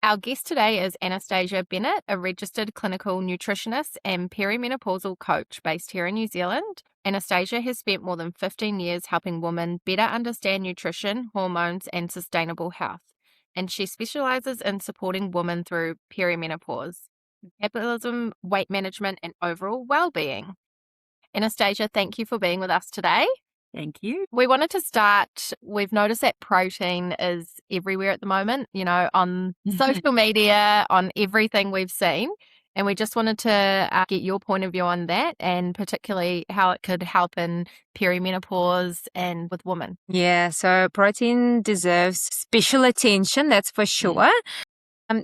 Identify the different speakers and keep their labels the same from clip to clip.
Speaker 1: Our guest today is Anastasia Bennett, a registered clinical nutritionist and perimenopausal coach based here in New Zealand. Anastasia has spent more than 15 years helping women better understand nutrition, hormones, and sustainable health. And she specializes in supporting women through perimenopause, metabolism, weight management, and overall well-being. Anastasia, thank you for being with us today.
Speaker 2: Thank you.
Speaker 1: We wanted to start, we've noticed that protein is everywhere at the moment, on social media, on everything we've seen. And we just wanted to get your point of view on that, and particularly how it could help in perimenopause and with women.
Speaker 2: Yeah, so protein deserves special attention, that's for sure.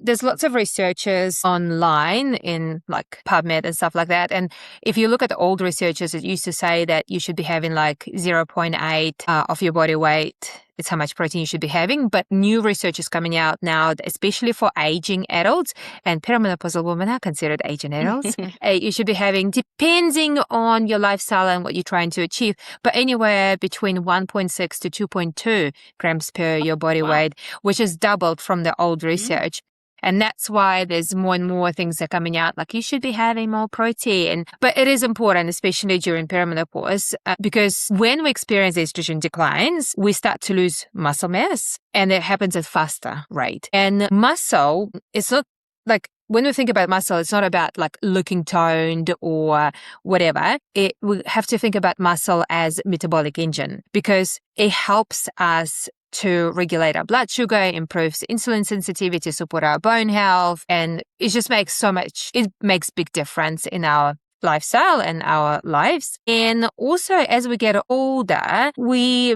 Speaker 2: There's lots of researchers online in like PubMed and stuff like that. And if you look at the old researchers, it used to say that you should be having like 0.8 of your body weight. It's how much protein you should be having. But new research is coming out now, especially for aging adults, and perimenopausal women are considered aging adults. You should be having, depending on your lifestyle and what you're trying to achieve, but anywhere between 1.6 to 2.2 grams per your body weight, which is doubled from the old research. And that's why there's more and more things that are coming out, like you should be having more protein. But it is important, especially during perimenopause, because when we experience estrogen declines, we start to lose muscle mass, and it happens at a faster rate. And muscle, it's not like, when we think about muscle, it's not about like looking toned or whatever. We have to think about muscle as metabolic engine, because it helps us to regulate our blood sugar, improves insulin sensitivity, support our bone health, and it just makes it makes big difference in our lifestyle and our lives. And also, as we get older, we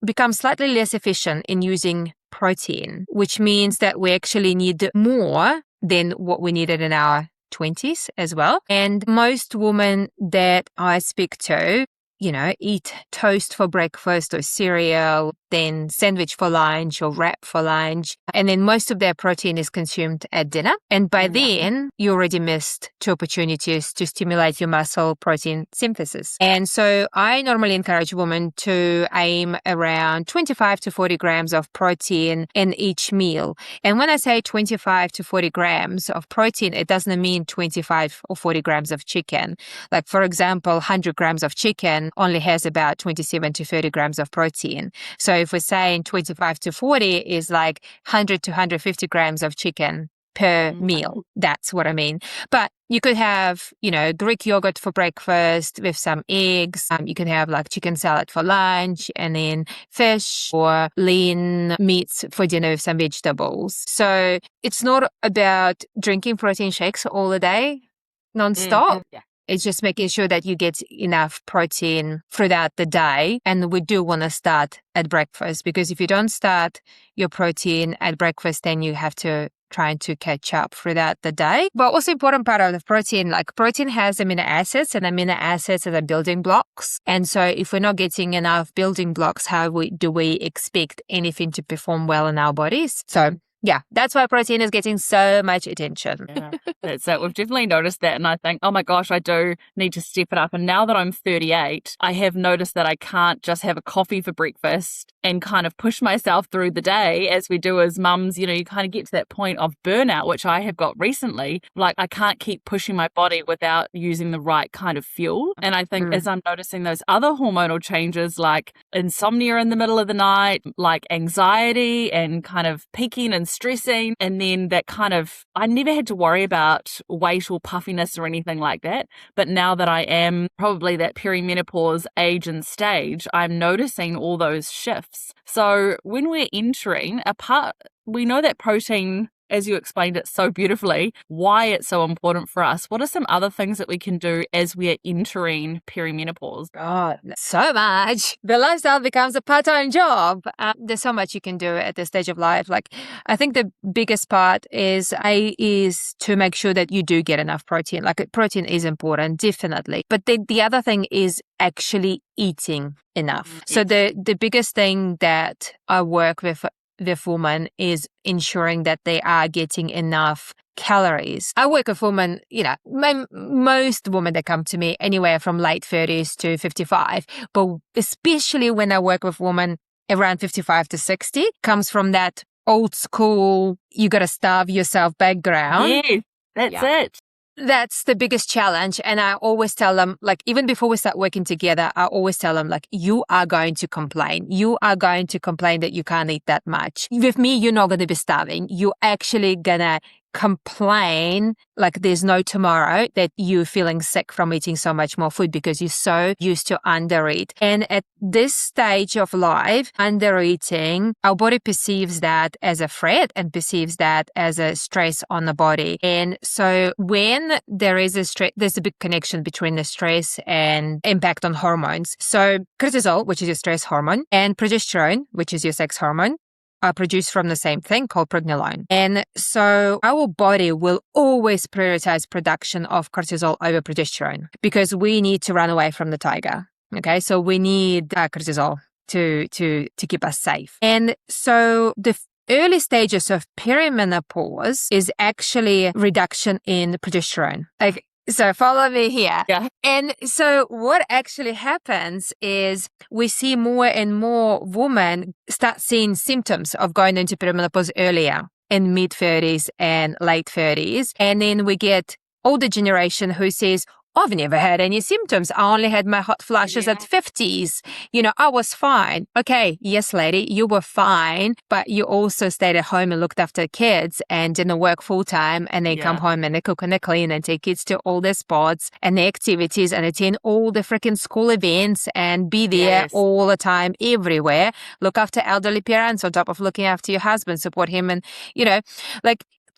Speaker 2: become slightly less efficient in using protein, which means that we actually need more than what we needed in our 20s as well. And most women that I speak to, eat toast for breakfast or cereal, then sandwich for lunch or wrap for lunch. And then most of their protein is consumed at dinner. And by then, you already missed 2 opportunities to stimulate your muscle protein synthesis. And so I normally encourage women to aim around 25 to 40 grams of protein in each meal. And when I say 25 to 40 grams of protein, it doesn't mean 25 or 40 grams of chicken. Like, for example, 100 grams of chicken only has about 27 to 30 grams of protein. So if we're saying 25 to 40 is like 100 to 150 grams of chicken per meal. That's what I mean. But you could have, Greek yogurt for breakfast with some eggs. You can have like chicken salad for lunch, and then fish or lean meats for dinner with some vegetables. So it's not about drinking protein shakes all the day, nonstop. It's just making sure that you get enough protein throughout the day. And we do want to start at breakfast, because if you don't start your protein at breakfast, then you have to try to catch up throughout the day. But also important part of the protein, like protein has amino acids, and amino acids are the building blocks. And so if we're not getting enough building blocks, how do we expect anything to perform well in our bodies? So yeah, that's why protein is getting so much attention.
Speaker 3: Yeah, that's it. We've definitely noticed that. And I think, oh my gosh, I do need to step it up. And now that I'm 38, I have noticed that I can't just have a coffee for breakfast and kind of push myself through the day as we do as mums. You kind of get to that point of burnout, which I have got recently. Like, I can't keep pushing my body without using the right kind of fuel. And I think as I'm noticing those other hormonal changes, like insomnia in the middle of the night, like anxiety and kind of peaking and stressing, and then that kind of, I never had to worry about weight or puffiness or anything like that. But now that I am probably that perimenopause age and stage, I'm noticing all those shifts. So when we're entering we know that protein, as you explained it so beautifully, why it's so important for us. What are some other things that we can do as we are entering perimenopause?
Speaker 2: God, so much. The lifestyle becomes a part-time job. There's so much you can do at this stage of life. Like, I think the biggest part is to make sure that you do get enough protein. Like, protein is important, definitely. But the other thing is actually eating enough. So the biggest thing that I work with women is ensuring that they are getting enough calories. I work with women, most women that come to me anywhere from late 30s to 55, but especially when I work with women around 55 to 60, comes from that old school, you got to starve yourself background.
Speaker 3: Yes, that's it.
Speaker 2: That's the biggest challenge. And I always tell them, like, even before we start working together, I always tell them, like, you are going to complain. You are going to complain that you can't eat that much. With me, you're not going to be starving. You're actually going to complain like there's no tomorrow that you're feeling sick from eating so much more food because you're so used to undereat. And at this stage of life, undereating, our body perceives that as a threat and perceives that as a stress on the body. And so when there is a stress, there's a big connection between the stress and impact on hormones. So cortisol, which is your stress hormone, and progesterone, which is your sex hormone, are produced from the same thing called pregnenolone. And so our body will always prioritize production of cortisol over progesterone because we need to run away from the tiger. Okay, so we need cortisol to keep us safe. And so the early stages of perimenopause is actually reduction in progesterone. Like, so follow me here.
Speaker 3: Yeah.
Speaker 2: And so what actually happens is we see more and more women start seeing symptoms of going into perimenopause earlier in mid-30s and late 30s. And then we get older generation who says, I've never had any symptoms. I only had my hot flashes at 50s. I was fine. Okay, yes, lady, you were fine, but you also stayed at home and looked after kids and didn't work full time and then come home and they cook and they clean and take kids to all the sports and the activities and attend all the freaking school events and be there all the time, everywhere. Look after elderly parents on top of looking after your husband, support him and,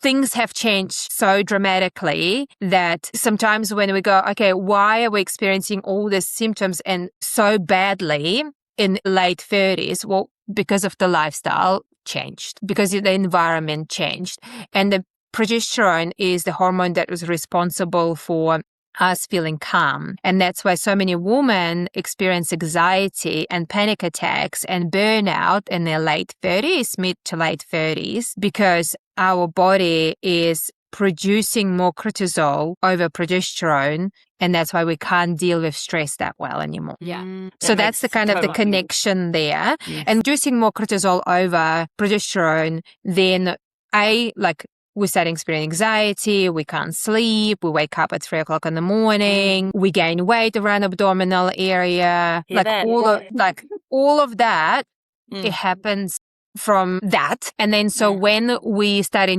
Speaker 2: things have changed so dramatically that sometimes when we go, okay, why are we experiencing all these symptoms and so badly in late 30s? Well, because of the lifestyle changed, because the environment changed. And the progesterone is the hormone that was responsible for us feeling calm. And that's why so many women experience anxiety and panic attacks and burnout in their late 30s, mid to late 30s, because our body is producing more cortisol over progesterone. And that's why we can't deal with stress that well anymore.
Speaker 1: Yeah.
Speaker 2: So that's the kind of the connection there.
Speaker 3: Yes.
Speaker 2: And producing more cortisol over progesterone, then we start experiencing anxiety, we can't sleep, we wake up at 3 o'clock in the morning, we gain weight around abdominal area, all of that, it happens from that. And then so when we start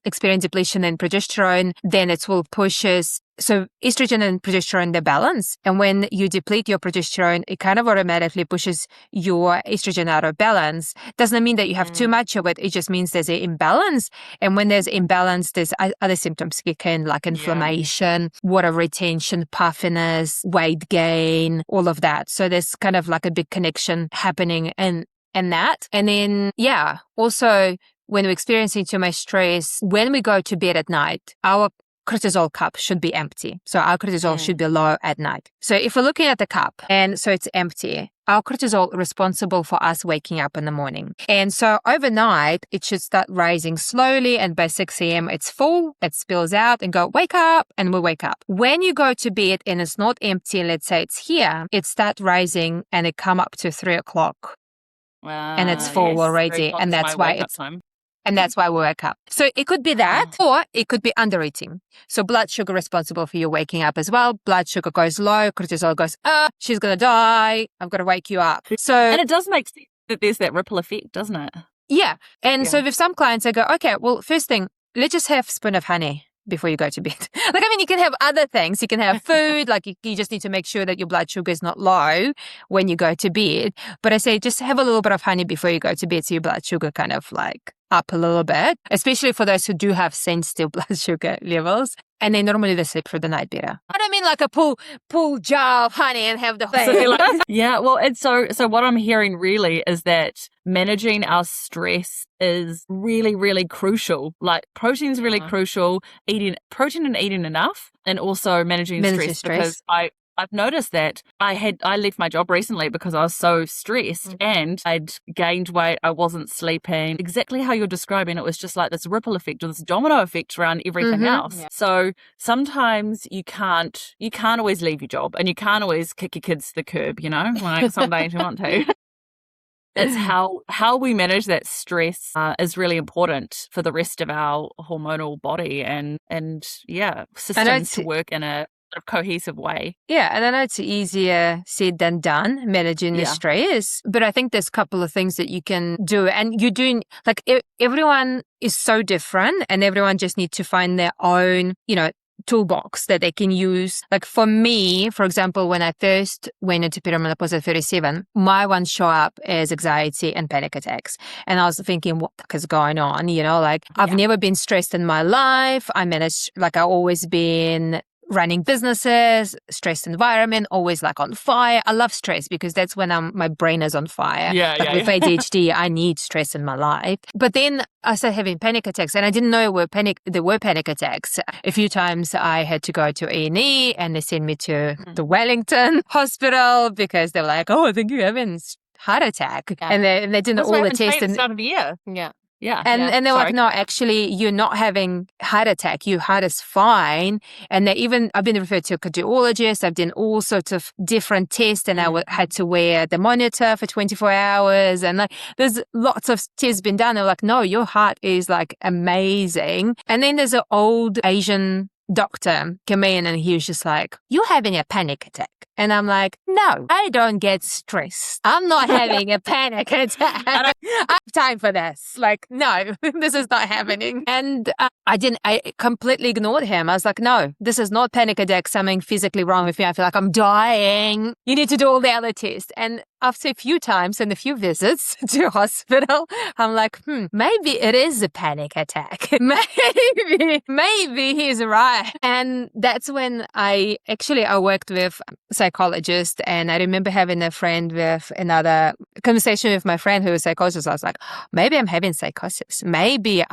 Speaker 2: experience depletion in progesterone, then it will push us. So estrogen and progesterone, they balance. And when you deplete your progesterone, it kind of automatically pushes your estrogen out of balance. Doesn't mean that you have too much of it. It just means there's an imbalance. And when there's imbalance, there's other symptoms kick in, like inflammation, water retention, puffiness, weight gain, all of that. So there's kind of like a big connection happening in that. And then, also when we're experiencing too much stress, when we go to bed at night, our cortisol cup should be empty. So our cortisol should be low at night. So if we're looking at the cup and so it's empty, our cortisol is responsible for us waking up in the morning. And so overnight, it should start rising slowly. And by 6 a.m., it's full, it spills out and go, wake up, and we wake up. When you go to bed and it's not empty, let's say it's here, it starts rising and it come up to 3 o'clock. And it's full already. And that's why it's time. And that's why we wake up. So it could be that, or it could be undereating. So blood sugar responsible for you waking up as well. Blood sugar goes low, cortisol goes, she's going to die. I've got to wake you up.
Speaker 3: And it does make sense that there's that ripple effect, doesn't it?
Speaker 2: Yeah. And so with some clients, I go, okay, well, first thing, let's just have a spoon of honey before you go to bed. You can have other things. You can have food. You just need to make sure that your blood sugar is not low when you go to bed. But I say, just have a little bit of honey before you go to bed so your blood sugar kind of up a little bit, especially for those who do have sensitive blood sugar levels. And they normally they sleep for the night better. I don't mean like a pull jar of honey and have the whole thing.
Speaker 3: Well, and so what I'm hearing really is that managing our stress is really, really crucial. Like protein's really crucial, eating protein and eating enough, and also managing stress. Because I've noticed that I left my job recently because I was so stressed and I'd gained weight. I wasn't sleeping. Exactly how you're describing it was just like this ripple effect or this domino effect around everything else. Yeah. So sometimes you can't always leave your job and you can't always kick your kids to the curb, some days you want to. it's how we manage that stress is really important for the rest of our hormonal body and systems to work in a sort of cohesive way.
Speaker 2: Yeah, and I know it's easier said than done, managing the stress, but I think there's a couple of things that you can do. And you're doing, like, everyone is so different and everyone just needs to find their own, toolbox that they can use. Like for me, for example, when I first went into perimenopause at 37, my one show up as anxiety and panic attacks. And I was thinking, what the heck is going on? I've never been stressed in my life. I've always been running businesses, stressed environment, always on fire. I love stress because that's when my brain is on fire. With ADHD, I need stress in my life. But then I started having panic attacks, and I didn't know there were panic attacks. A few times I had to go to A&E, and they sent me to the Wellington Hospital because they were like, "Oh, I think you're having heart attack," and they did all the tests.
Speaker 3: At the start of the year. Yeah.
Speaker 2: And they're like, no, actually, you're not having heart attack. Your heart is fine. And I've been referred to a cardiologist. I've done all sorts of different tests, and I had to wear the monitor for 24 hours. And there's lots of tests been done. They're like, no, your heart is amazing. And then there's an old Asian doctor come in, and he was just like, you're having a panic attack. And I'm like, no, I don't get stressed. I'm not having a panic attack. I have time for this. No, this is not happening. And I completely ignored him. I was like, no, this is not panic attack. Something physically wrong with me. I feel like I'm dying. You need to do all the other tests. And after a few times and a few visits to hospital, I'm like, maybe it is a panic attack. maybe he's right. And that's when I worked with a psychologist, and I remember having a conversation with my friend who was a psychologist. I was like, maybe I'm having psychosis. Maybe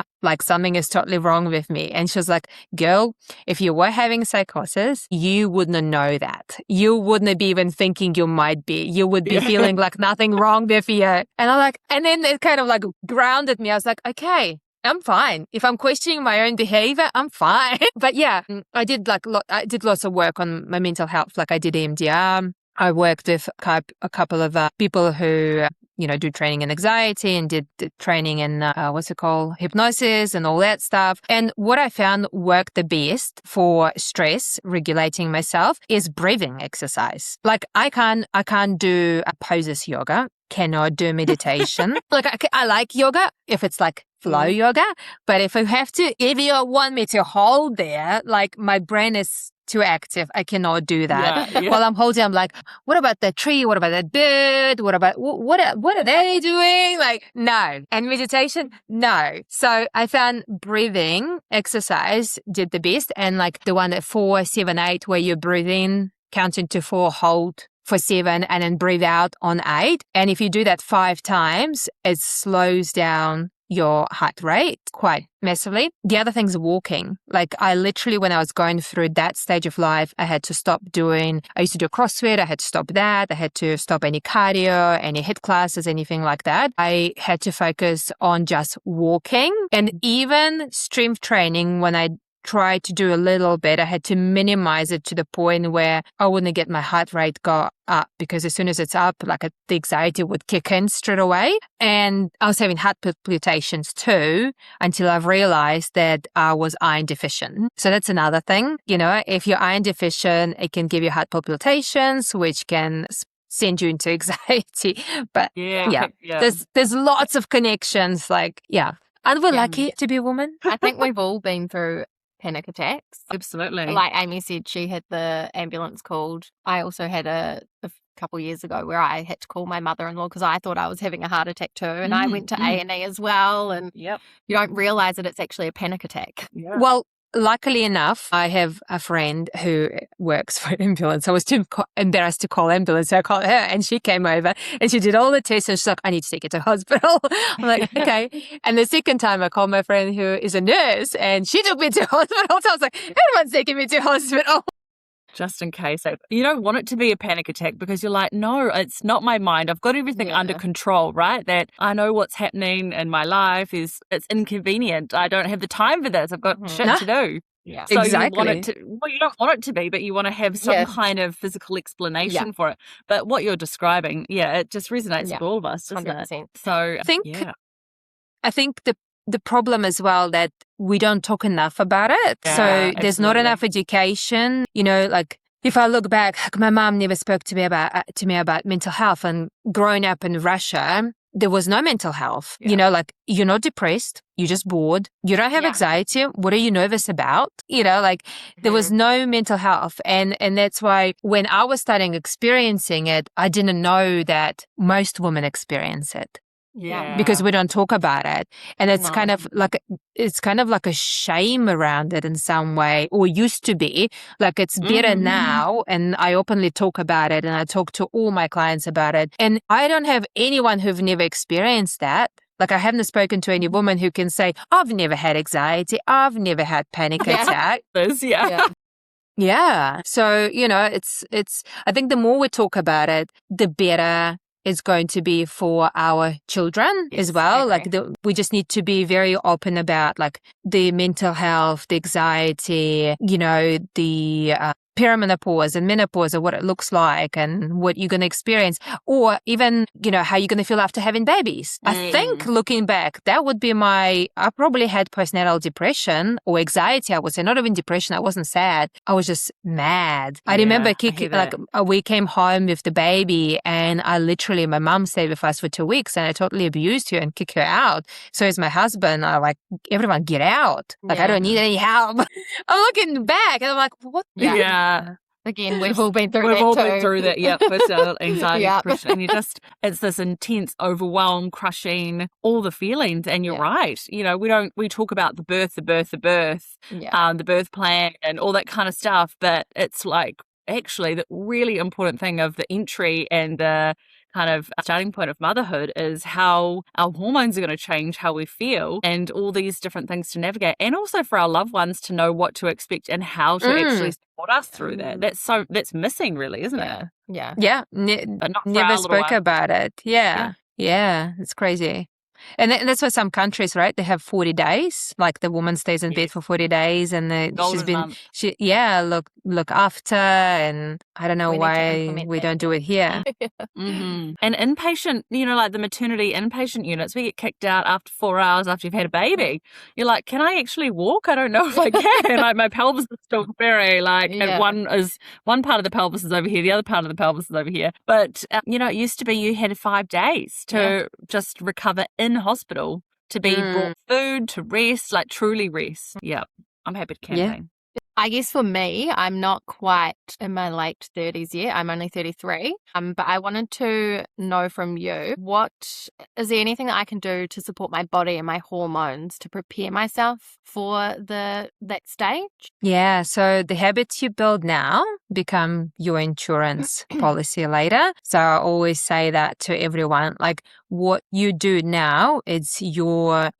Speaker 2: something is totally wrong with me. And she was like, girl, if you were having psychosis, you wouldn't know that. You wouldn't be even thinking you might be. You would be feeling like nothing wrong with you. And and then it kind of grounded me. I was like, okay, I'm fine. If I'm questioning my own behavior, I'm fine. But yeah, I did lots of work on my mental health. I did EMDR. I worked with a couple of people who do training in anxiety and did training in, hypnosis and all that stuff. And what I found worked the best for stress, regulating myself, is breathing exercise. I can't do a poses yoga, cannot do meditation. I like yoga if it's flow yoga, but if you want me to hold there, my brain is too active. I cannot do that. While I'm holding, I'm like, what about that tree? What about that bird? What are they doing? No. And meditation? No. So I found breathing exercise did the best. And the one at 4, 7, 8, where you breathe in, counting to 4, hold for 7, and then breathe out on 8. And if you do that 5 times, it slows down your heart rate quite massively. The other thing is walking. I literally, when I was going through that stage of life, I had to stop I used to do CrossFit. I had to stop that. I had to stop any cardio, any HIIT classes, anything like that. I had to focus on just walking, and even strength training. When I tried to do a little bit, I had to minimize it to the point where I wouldn't get my heart rate go up, because as soon as it's up, the anxiety would kick in straight away. And I was having heart palpitations too, until I've realized that I was iron deficient. So that's another thing. If you're iron deficient, it can give you heart palpitations, which can send you into anxiety. But there's lots of connections. And we're lucky to be a woman.
Speaker 1: I think we've all been through panic attacks.
Speaker 3: Absolutely.
Speaker 1: Like Amy said, she had the ambulance called. I also had a couple years ago where I had to call my mother-in-law because I thought I was having a heart attack too, and I went to A&E as well, and you don't realize that it's actually a panic attack.
Speaker 2: Well, luckily enough, I have a friend who works for ambulance. I was too embarrassed to call ambulance, so I called her, and she came over and she did all the tests, and she's like, I need to take you to hospital. I'm like, okay. And the second time I called my friend who is a nurse, and she took me to hospital. So I was like, everyone's taking me to hospital.
Speaker 3: Just in case. You don't want it to be a panic attack, because you're like, no, it's not my mind. I've got everything under control, right? That I know what's happening in my life it's inconvenient. I don't have the time for this. I've got shit to do.
Speaker 1: Yeah.
Speaker 3: So
Speaker 2: Exactly.
Speaker 3: you want it to, well, you don't want it to be, but you want to have some kind of physical explanation for it. But what you're describing, it just resonates with all of us, doesn't
Speaker 1: 100%.
Speaker 3: it? So
Speaker 2: I think the problem as well that we don't talk enough about it. So there's not enough education. You know, like if I look back, like my mom never spoke to me about mental health, and growing up in Russia, there was no mental health. You know, like you're not depressed, you're just bored. You don't have anxiety. What are you nervous about? You know, like there was no mental health. And that's why when I was starting experiencing it, I didn't know that most women experience it. Because we don't talk about it. And it's kind of like a shame around it in some way, or used to be. Like it's better now, and I openly talk about it, and I talk to all my clients about it. And I don't have anyone who've never experienced that. Like I haven't spoken to any woman who can say, I've never had anxiety, I've never had panic attack. Yeah. So, you know, it's I think the more we talk about it, the better is going to be for our children as well. Like we just need to be very open about like the mental health, the anxiety, you know, the perimenopause and menopause, or what it looks like and what you're going to experience, or even, you know, how you're going to feel after having babies. I think looking back, that would be I probably had postnatal depression or anxiety. I would say not even depression. I wasn't sad. I was just mad. I remember we came home with the baby, and my mom stayed with us for 2 weeks, and I totally abused her and kicked her out. So as my husband, I like, everyone get out. Like, I don't need any help. I'm looking back and I'm like, what?
Speaker 1: Again, we've all been through that.
Speaker 3: We've all been through that, postnatal anxiety, depression, and it's this intense overwhelm, crushing, all the feelings. And you're right. You know, we talk about the birth, the birth plan and all that kind of stuff, but it's like actually the really important thing of the entry and the kind of starting point of motherhood is how our hormones are going to change how we feel, and all these different things to navigate, and also for our loved ones to know what to expect and how to actually support us through that. That's missing, really, isn't it?
Speaker 2: Never spoke about it. Yeah, it's crazy. And that's why some countries, right, they have 40 days. Like the woman stays in bed for 40 days, and look after. And I don't know why we don't do it here.
Speaker 3: And inpatient, you know, like the maternity inpatient units, we get kicked out after 4 hours after you've had a baby. You're like, can I actually walk? I don't know if I can. Like my pelvis is still very and one part of the pelvis is over here, the other part of the pelvis is over here. But you know, it used to be you had 5 days to just recover in hospital, to be brought food, to rest, like truly rest. I'm happy to campaign.
Speaker 1: I guess for me, I'm not quite in my late 30s yet. I'm only 33. But I wanted to know from you, is there anything that I can do to support my body and my hormones to prepare myself for that stage? Yeah,
Speaker 2: so the habits you build now become your insurance policy later. So I always say that to everyone, like what you do now is your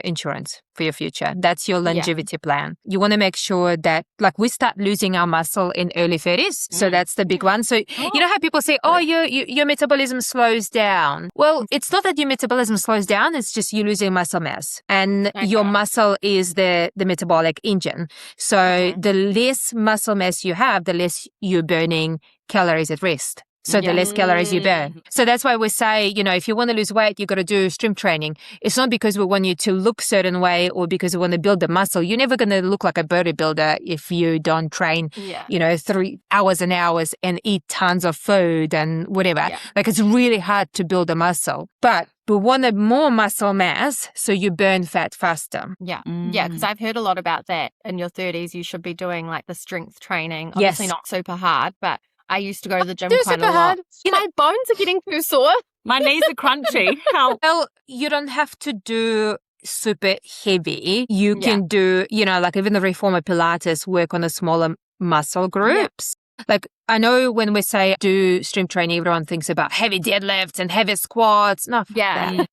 Speaker 2: insurance for your future. That's your longevity plan. You want to make sure that like we start losing our muscle in early 30s. So that's the big one. So you know how people say, your metabolism slows down. Well, it's not that your metabolism slows down. It's just you're losing muscle mass, and your muscle is the metabolic engine. So the less muscle mass you have, the less you're burning calories at rest. So the less calories you burn. So that's why we say, you know, if you want to lose weight, you got to do strength training. It's not because we want you to look certain way or because we want to build the muscle. You're never going to look like a bodybuilder if you don't train, you know, 3 hours and hours and eat tons of food and whatever. Like it's really hard to build a muscle. But we wanted more muscle mass so you burn fat faster.
Speaker 1: Yeah, because I've heard a lot about that. In your 30s, you should be doing like the strength training. Obviously not super hard, but I used to go to the gym quite a lot.
Speaker 2: Hard.
Speaker 1: My bones are getting too sore.
Speaker 3: My knees are crunchy.
Speaker 2: Well, you don't have to do super heavy. You can do, you know, like even the reformer Pilates, work on the smaller muscle groups. Like I know when we say do strength training, everyone thinks about heavy deadlifts and heavy squats. No,
Speaker 1: Yeah.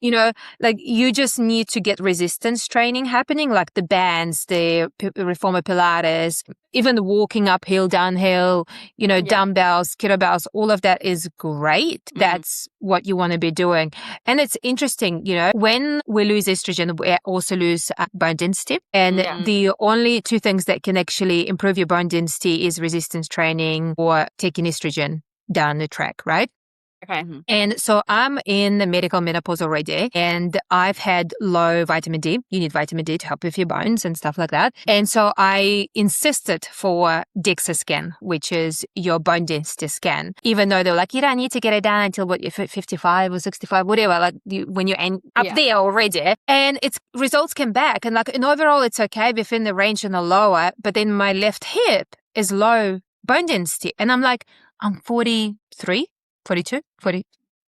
Speaker 2: like you just need to get resistance training happening, like the bands, the reformer Pilates, even walking uphill, downhill, dumbbells, kettlebells, all of that is great. That's what you want to be doing. And it's interesting, when we lose estrogen, we also lose bone density. And the only two things that can actually improve your bone density is resistance training or taking estrogen down the track, right?
Speaker 1: Okay.
Speaker 2: And so I'm in the medical menopause already, and I've had low vitamin D. You need vitamin D to help with your bones and stuff like that. And so I insisted for DEXA scan, which is your bone density scan, even though they're like, you don't need to get it done until you're 55 or 65, whatever, like when you're up there already. And its results came back, and like in overall, it's okay within the range and the lower, but then my left hip is low bone density. And I'm like, I'm 43. 42, 40,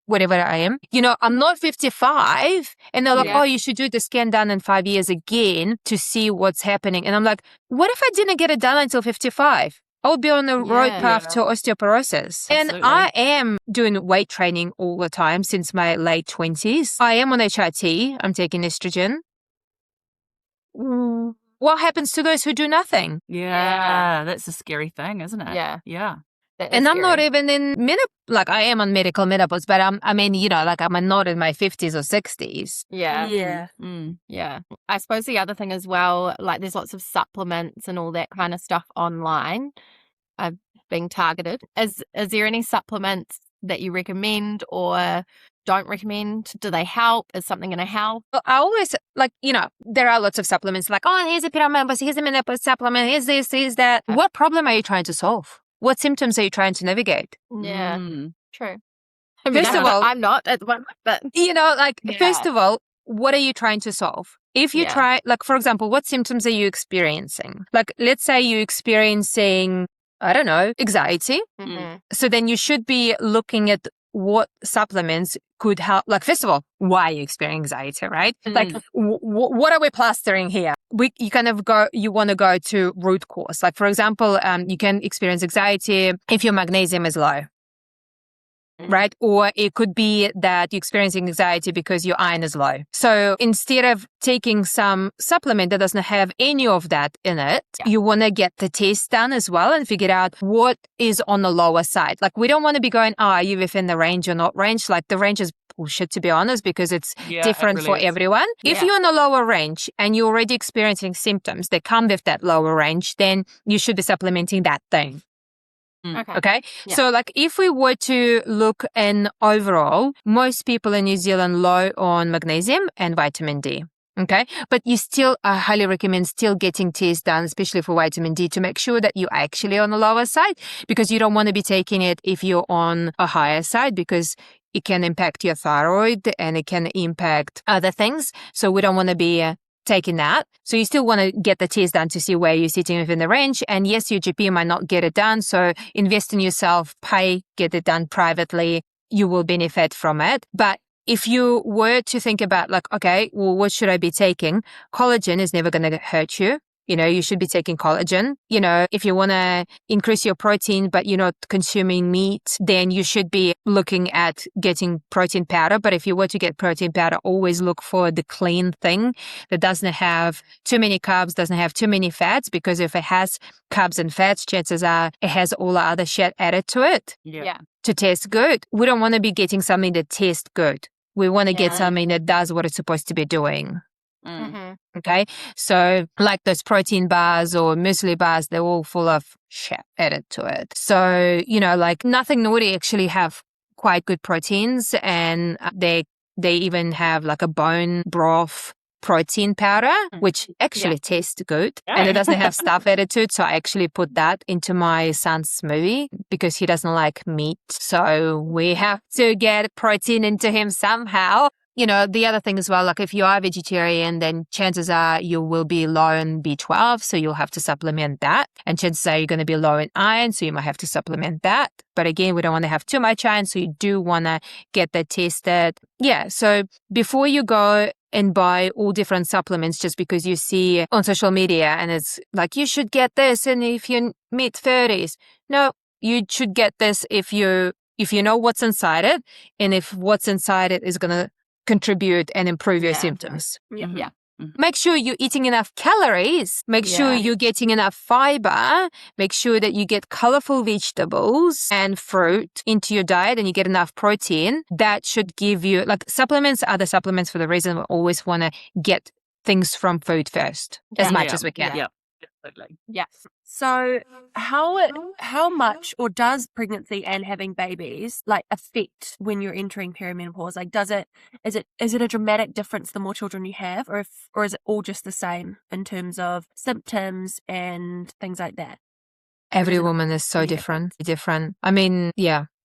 Speaker 2: whatever I am. I'm not 55. And they're like, oh, you should do the scan done in 5 years again to see what's happening. And I'm like, what if I didn't get it done until 55? I would be on the road path to osteoporosis.
Speaker 3: Absolutely.
Speaker 2: And I am doing weight training all the time since my late 20s. I am on HRT. I'm taking estrogen. What happens to those who do nothing?
Speaker 3: Yeah, that's a scary thing, isn't it?
Speaker 1: Yeah.
Speaker 2: And I'm not even in like I am on medical menopause, but I'm not in my 50s or 60s.
Speaker 1: Yeah. I suppose the other thing as well, like there's lots of supplements and all that kind of stuff online being targeted. Is there any supplements that you recommend or don't recommend? Do they help? Is something going to help?
Speaker 2: Well, I always there are lots of supplements like, oh, here's a perimenopause, here's a menopause supplement, here's this, here's that. What problem are you trying to solve? What symptoms are you trying to navigate?
Speaker 1: Yeah, true.
Speaker 2: First of all,
Speaker 1: I'm not at the moment, but
Speaker 2: first of all, what are you trying to solve? If you try, like, for example, what symptoms are you experiencing? Like, let's say you're experiencing, I don't know, anxiety. So then you should be looking at what supplements could help. Like, first of all, why are you experiencing anxiety, right? Like, what are we plastering here? You want to go to root cause. Like, for example, you can experience anxiety if your magnesium is low, right? Or it could be that you're experiencing anxiety because your iron is low. So instead of taking some supplement that doesn't have any of that in it, you want to get the test done as well and figure out what is on the lower side. Like, we don't want to be going, are you within the range or not range? Like, the range is bullshit, to be honest, because it's different for everyone. If you're in the lower range and you're already experiencing symptoms that come with that lower range, then you should be supplementing that thing. Okay. Yeah. So like if we were to look in overall, most people in New Zealand low on magnesium and vitamin D. Okay. But I highly recommend still getting tests done, especially for vitamin D, to make sure that you're actually on the lower side, because you don't want to be taking it if you're on a higher side, because it can impact your thyroid and it can impact other things. So we don't want to be taking that. So you still want to get the test done to see where you're sitting within the range. And yes, your GP might not get it done. So invest in yourself, get it done privately. You will benefit from it. But if you were to think about like, okay, well, what should I be taking? Collagen is never going to hurt you. You should be taking collagen. If you want to increase your protein, but you're not consuming meat, then you should be looking at getting protein powder. But if you were to get protein powder, always look for the clean thing that doesn't have too many carbs, doesn't have too many fats, because if it has carbs and fats, chances are it has all the other shit added to it to taste good. We don't want to be getting something that tastes good. We want to get something that does what it's supposed to be doing. Okay. So like those protein bars or muesli bars, they're all full of shit added to it. So, like Nothing Naughty actually have quite good proteins, and they even have like a bone broth protein powder, which actually tastes good, and it doesn't have stuff added to it. So I actually put that into my son's smoothie because he doesn't like meat. So we have to get protein into him somehow. The other thing as well, like if you are vegetarian, then chances are you will be low in B12, so you'll have to supplement that. And chances are you're going to be low in iron, so you might have to supplement that. But again, we don't want to have too much iron, so you do want to get that tested. Yeah, so before you go and buy all different supplements just because you see on social media and it's like, you should get this, and if you're mid-30s. No, you should get this if you know what's inside it, and if what's inside it is going to contribute and improve your symptoms.
Speaker 4: Yeah.
Speaker 3: Mhm.
Speaker 4: Yeah.
Speaker 2: Make sure you're eating enough calories. Make sure
Speaker 4: Yeah.
Speaker 2: you're getting enough fiber. Make sure that you get colorful vegetables and fruit into your diet and you get enough protein. That should give you, like, supplements are the supplements for the reason we always want to get things from food first as much as we can.
Speaker 3: Yeah, absolutely.
Speaker 4: Yeah. So how much, or does pregnancy and having babies like affect when you're entering perimenopause? Like, is it a dramatic difference the more children you have, or is it all just the same in terms of symptoms and things like that?
Speaker 2: Every woman is so different. I mean,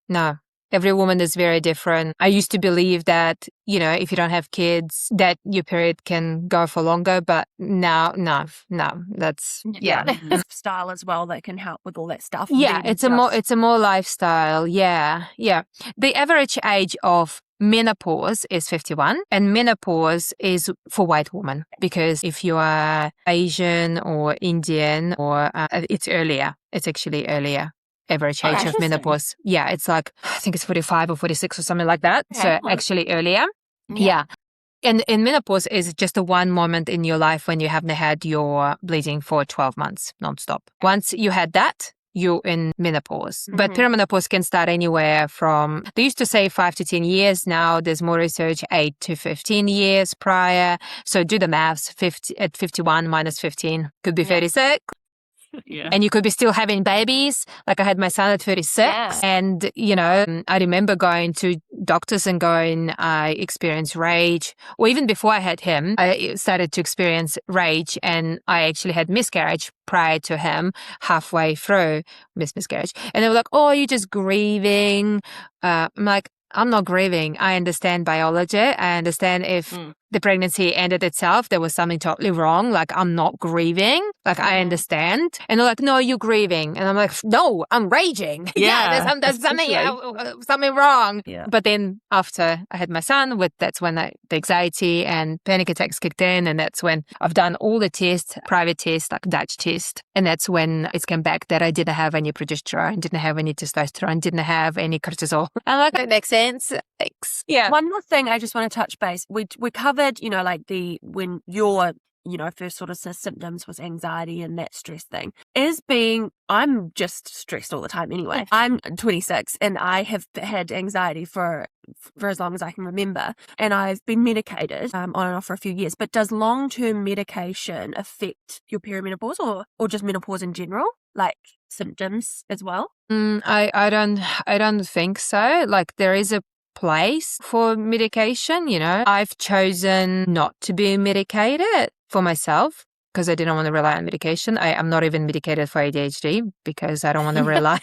Speaker 2: no. Every woman is very different. I used to believe that, if you don't have kids, that your period can go for longer, but no, that's,
Speaker 4: Style as well that can help with all that stuff.
Speaker 2: Yeah, it's a more lifestyle. Yeah. The average age of menopause is 51, and menopause is for white women, because if you are Asian or Indian or it's earlier. It's actually earlier. Average age of menopause. Yeah, it's like, I think it's 45 or 46 or something like that.
Speaker 4: Okay.
Speaker 2: So actually earlier. Yeah. And menopause is just the one moment in your life when you haven't had your bleeding for 12 months nonstop. Once you had that, you're in menopause. But perimenopause can start anywhere from, they used to say 5 to 10 years. Now there's more research, 8 to 15 years prior. So do the maths, 51 minus 15 could be 36.
Speaker 3: Yeah.
Speaker 2: And you could be still having babies. Like, I had my son at 36 and, I remember going to doctors and going, I experienced rage. Or even before I had him, I started to experience rage, and I actually had miscarriage prior to him, halfway through miscarriage. And they were like, oh, you're just grieving. I'm like, I'm not grieving. I understand biology. I understand if the pregnancy ended itself, there was something totally wrong. Like, I'm not grieving. Like, I understand. And they're like, no, you're grieving. And I'm like, no, I'm raging.
Speaker 3: Yeah,
Speaker 2: there's something wrong.
Speaker 3: Yeah.
Speaker 2: But then after I had my son, that's when the anxiety and panic attacks kicked in. And that's when I've done all the tests, private tests, like Dutch test. And that's when it came back that I didn't have any progesterone, didn't have any testosterone, didn't have any cortisol. I'm like, that makes sense. Thanks. Yeah.
Speaker 4: One more thing I just want to touch base. We covered, like when your, first sort of symptoms was anxiety and that stress thing. I'm just stressed all the time anyway. I'm 26 and I have had anxiety for as long as I can remember. And I've been medicated on and off for a few years. But does long-term medication affect your perimenopause or just menopause in general? Like symptoms as well?
Speaker 2: I don't think so. Like, there is a place for medication, I've chosen not to be medicated for myself because I didn't want to rely on medication. I'm not even medicated for ADHD because I don't want to rely.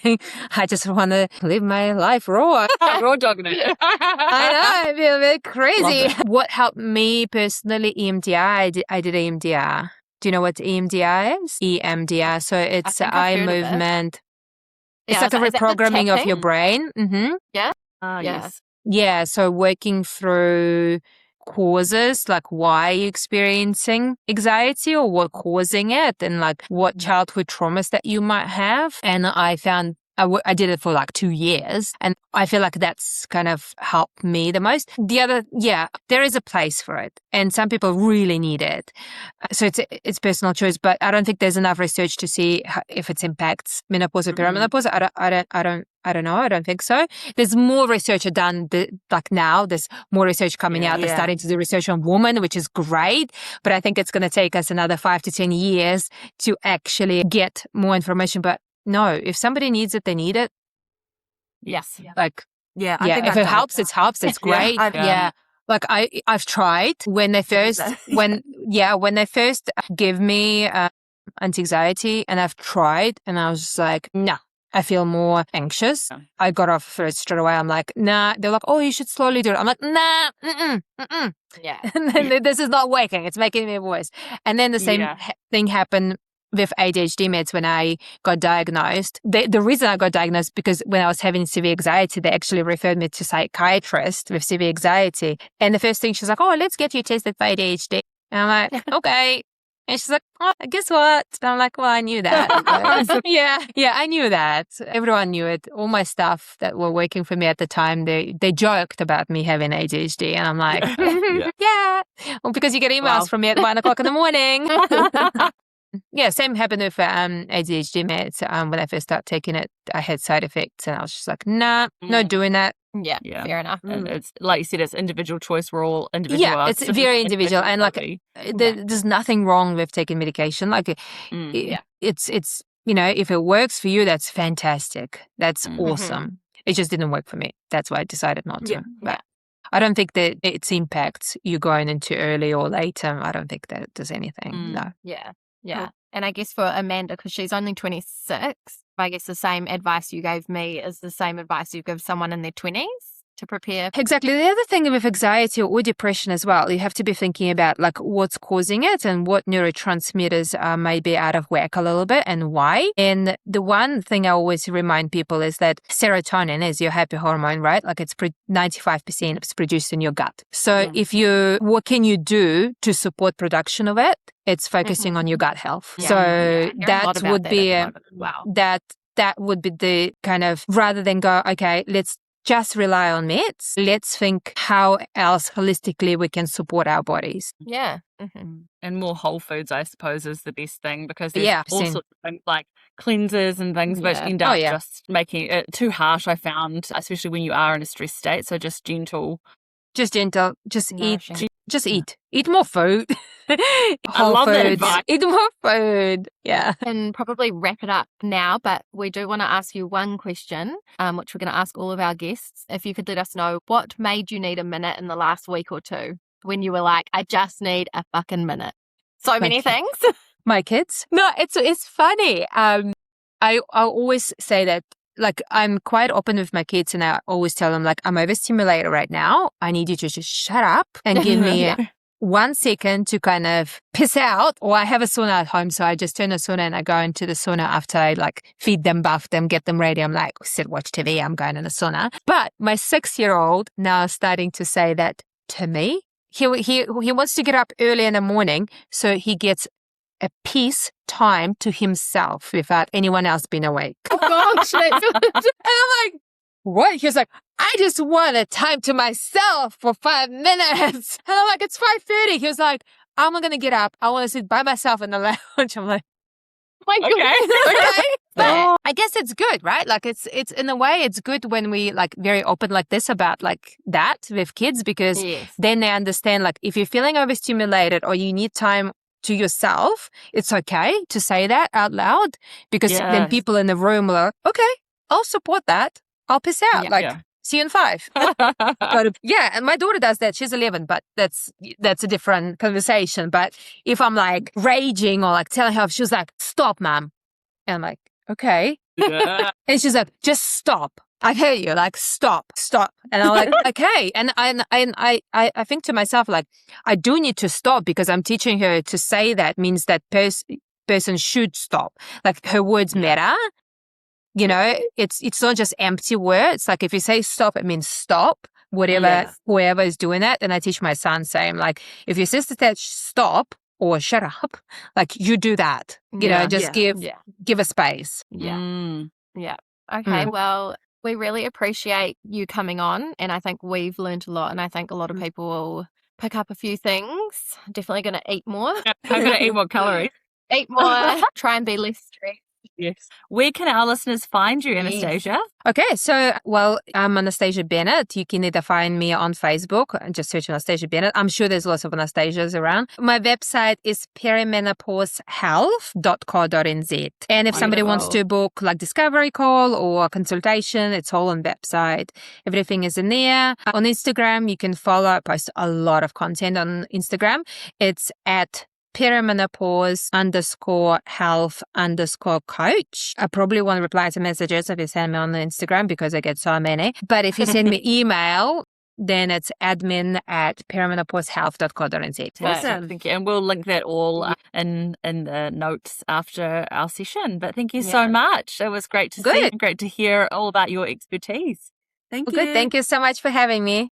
Speaker 2: I just want to live my life raw.
Speaker 3: Raw dogging it.
Speaker 2: I know, I feel a bit crazy. What helped me personally, EMDR, I did EMDR. Do you know what EMDR is? EMDR. So it's eye movement. It's like a reprogramming of your brain. Mm-hmm.
Speaker 4: Yeah.
Speaker 3: Yes.
Speaker 2: Yeah, so working through causes, like why you're experiencing anxiety or what causing it, and like what childhood traumas that you might have. And I found I did it for like 2 years, and I feel like that's kind of helped me the most. The other, there is a place for it, and some people really need it. So it's personal choice, but I don't think there's enough research to see if it impacts menopause or perimenopause. I don't know. I don't think so. There's more research done, like now. There's more research coming out. They're starting to do research on women, which is great. But I think it's going to take us another 5 to 10 years to actually get more information. But no, if somebody needs it, they need it.
Speaker 4: Yes.
Speaker 2: Like,
Speaker 4: I think
Speaker 2: if it helps, it helps. It's great. Like I've tried when they first when they first give me anti-anxiety, and I've tried, and I was just like, no. I feel more anxious. I got off of it straight away. I'm like, nah. They're like, oh, you should slowly do it. I'm like, nah,
Speaker 4: Yeah.
Speaker 2: And then this is not working. It's making me worse. And then the same thing happened with ADHD meds when I got diagnosed. The reason I got diagnosed because when I was having severe anxiety, they actually referred me to a psychiatrist with severe anxiety. And the first thing she's like, oh, let's get you tested for ADHD. And I'm like, okay. And she's like, oh, guess what? And I'm like, well, I knew that. Yeah, I knew that. Everyone knew it. All my staff that were working for me at the time, they joked about me having ADHD. And I'm like, yeah. Well, because you get emails from me at 1 o'clock in the morning. Yeah, same happened with ADHD meds. When I first started taking it, I had side effects and I was just like, nah, not doing that.
Speaker 1: Yeah, fair enough.
Speaker 3: And it's like you said, it's individual choice. We're all individual.
Speaker 2: Yeah, it's very individual. And like, there's nothing wrong with taking medication. Like, it's, you know, if it works for you, that's fantastic. That's awesome. It just didn't work for me. That's why I decided not to. But I don't think that its impacts you going into early or later. I don't think that does anything. No.
Speaker 1: Yeah. And I guess for Amanda, because she's only 26, I guess the same advice you gave me is the same advice you give someone in their 20s to prepare.
Speaker 2: Exactly. The other thing with anxiety or depression as well, you have to be thinking about like what's causing it and what neurotransmitters may be out of whack a little bit and why. And the one thing I always remind people is that serotonin is your happy hormone, right? Like it's 95% it's produced in your gut. So what can you do to support production of it? It's focusing on your gut health. So that would be that would be the kind of, rather than go, okay, let's just rely on meds. Let's think how else holistically we can support our bodies.
Speaker 1: Yeah.
Speaker 3: And more whole foods, I suppose, is the best thing, because there's all sorts of things like cleansers and things which end up just making it too harsh, I found, especially when you are in a stress state. So just gentle. Just eat. Just eat. Eat more food. I love that advice.
Speaker 2: Eat more food. Yeah.
Speaker 1: And probably wrap it up now, but we do want to ask you one question, which we're going to ask all of our guests. If you could let us know what made you need a minute in the last week or two when you were like, I just need a fucking minute. So many things.
Speaker 2: My kids? No, it's funny. I always say that, like, I'm quite open with my kids and I always tell them, like, I'm overstimulated right now. I need you to just shut up and give me 1 second to kind of piss out. Or I have a sauna at home, so I just turn the sauna and I go into the sauna after I like feed them, bath them, get them ready. I'm like, sit, watch TV. I'm going in the sauna. But my 6-year-old now is starting to say that to me. He wants to get up early in the morning so he gets a peace time to himself without anyone else being awake.
Speaker 1: Oh gosh.
Speaker 2: And I'm like, what? He was like, I just want a time to myself for 5 minutes. And I'm like, it's 5:30. He was like, I'm going to get up. I want to sit by myself in the lounge. I'm like,
Speaker 1: my God.
Speaker 2: Okay. But I guess it's good, right? Like it's in a way, it's good when we like very open like this about like that with kids, because then they understand, like, if you're feeling overstimulated or you need time to yourself, it's okay to say that out loud, because then people in the room are like, okay, I'll support that. I'll piss out. See you in 5. And my daughter does that. She's 11, but that's a different conversation. But if I'm like raging or like telling her, she's like, stop, mom. And I'm like, okay. And she's like, just stop. I hear you, like, stop. And I'm like, okay. And I think to myself, like, I do need to stop, because I'm teaching her to say that means that person should stop. Like, her words matter. You know, it's not just empty words. Like, if you say stop, it means stop. Whoever is doing that. And I teach my son saying, like, if your sister says stop or shut up, like, you do that. You know, just give a space.
Speaker 1: Okay, well, we really appreciate you coming on, and I think we've learned a lot, and I think a lot of people will pick up a few things. Definitely going to eat more.
Speaker 3: I'm going to eat more calories.
Speaker 1: Eat more. Try and be less stressed.
Speaker 3: Yes. Where can our listeners find you, Anastasia?
Speaker 2: Okay, so, well, I'm Anastasia Bennett. You can either find me on Facebook and just search Anastasia Bennett. I'm sure there's lots of Anastasias around. My website is perimenopausehealth.co.nz. And if somebody wants to book like discovery call or a consultation, it's all on website. Everything is in there. On Instagram, you can follow. I post a lot of content on Instagram. It's at perimenopause_health_coach. I probably won't reply to messages if you send me on the Instagram, because I get so many. But if you send me email, then it's admin@perimenopausehealth.co.nz.
Speaker 3: Awesome. Thank you. And we'll link that all in the notes after our session. But thank you so much. It was great to see and great to hear all about your expertise.
Speaker 4: Thank you.
Speaker 2: Good. Thank you so much for having me.